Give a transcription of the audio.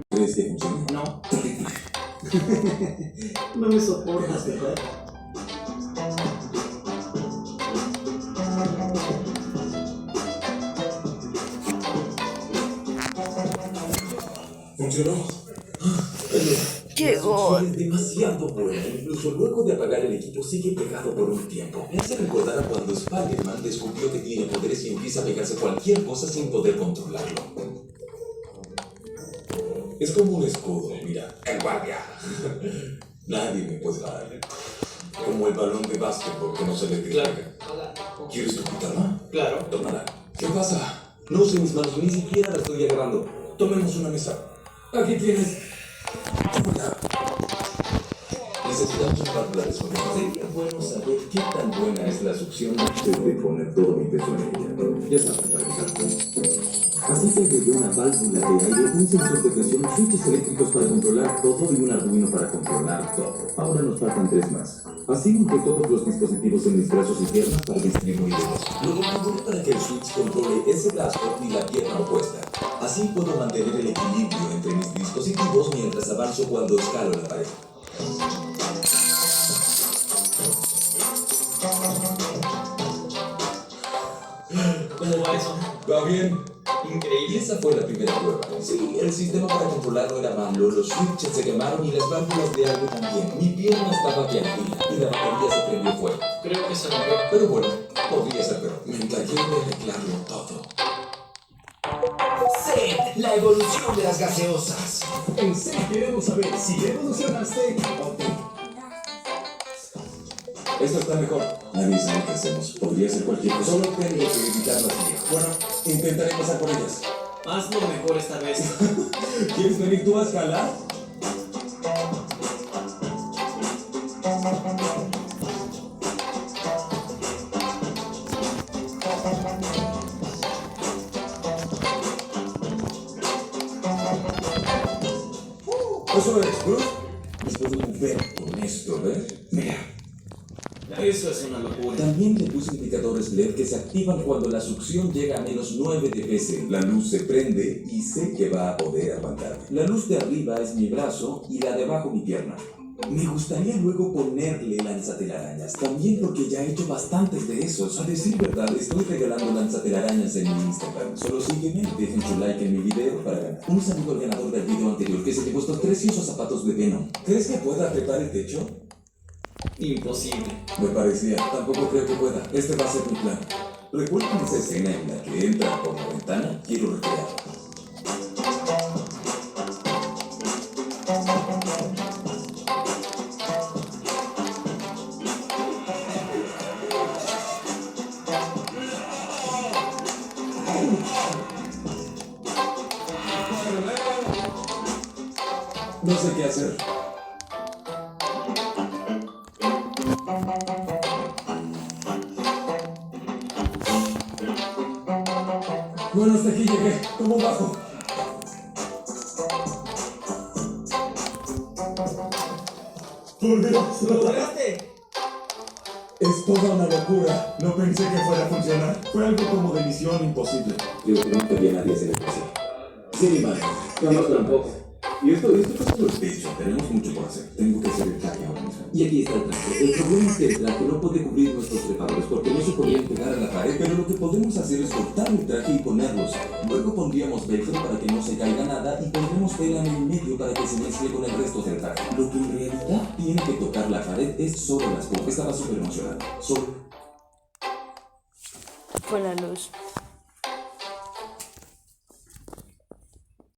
¿Crees que funcione? No. No me soportas, ¿verdad? ¿Funcionó? Llegó. Es demasiado bueno. Incluso luego de apagar el equipo sigue pegado por un tiempo. Me hace recordar a cuando Spider-Man descubrió que tiene poderes y empieza a pegarse a cualquier cosa sin poder controlarlo. Es como un escudo, mira, el guardia. Nadie me puede parar. Como el balón de básquetbol que no se le descarga. ¿Quieres tu guitarra? Claro. Tómala. ¿Qué pasa? No usé mis manos, ni siquiera la estoy agarrando. Tomemos una mesa. Aquí tienes. Tómala. Necesitamos un válvula de sonido. Sería bueno saber qué tan buena es la succión antes de poner todo mi peso en ella. Ya sabes, para empezar. Así que agregué una válvula de aire, un sensor de presión, switches eléctricos para controlar todo y un Arduino para controlar todo. Ahora nos faltan 3 más. Así monté todos los dispositivos en mis brazos y piernas para distribuirlos. Lo configuré para que el switch controle ese brazo y la pierna opuesta. Así puedo mantener el equilibrio entre mis dispositivos mientras avanzo cuando escalo la pared. ¿Cómo va eso? ¿Va bien? Increíble. Y esa fue la primera prueba. Sí, el sistema para controlarlo era malo, los switches se quemaron y las válvulas de aire también. Mi pierna estaba que ardía y la batería se prendió fuego. Creo que se rompió. Pero bueno, podría ser peor. Me encargué de arreglarlo todo. ¡Sí! La evolución de las gaseosas. En serio queremos saber si evolucionaste o tú. Esto está mejor. Nadie sabe qué hacemos. Podría ser cualquier cosa. Solo tengo que evitar las mías. Bueno, intentaré pasar por ellas. Hazlo mejor esta vez. ¿Quieres venir tú a escalar? Eso es, Bruce. Después de un ver con esto, ¿ves? Mira. Eso es una locura. También le puse indicadores LED que se activan cuando la succión llega a menos 9 dBs. La luz se prende y sé que va a poder aguantarme. La luz de arriba es mi brazo y la de abajo mi pierna. Me gustaría luego ponerle lanzatelarañas, también porque ya he hecho bastantes de esos. A decir verdad, estoy regalando lanzatelarañas en mi Instagram. Solo sígueme, dejen su like en mi video para ganar. Un saludo al ganador del video anterior que se llevó estos preciosos zapatos de Venom. ¿Crees que pueda trepar el techo? Imposible. Me parecía, tampoco creo que pueda. Este va a ser mi plan. ¿Recuerdan esa escena en la que entra por la ventana? Quiero recrearla. No sé qué hacer. Bueno, hasta aquí llegué. ¿Cómo bajo? ¡Por Dios! ¡Lo lograste! Es toda una locura. No pensé que fuera a funcionar. Fue algo como de misión imposible. Creo que nunca vi a nadie hacer eso. Sí, vale. Yo tampoco. Y esto es solo el pecho. Tenemos mucho por hacer. Tengo que hacer el traje ahora mismo. Y aquí está el traje. El problema es que el traje no puede cubrir nuestros trepadores porque no se podrían pegar a la pared. Pero lo que podemos hacer es cortar el traje y ponerlos. Luego pondríamos velcro para que no se caiga nada y pondremos tela en el medio para que se mezcle con el resto del traje. Lo que en realidad tiene que tocar la pared es solo la esponja. Estaba súper emocionado. Solo. Fue la luz.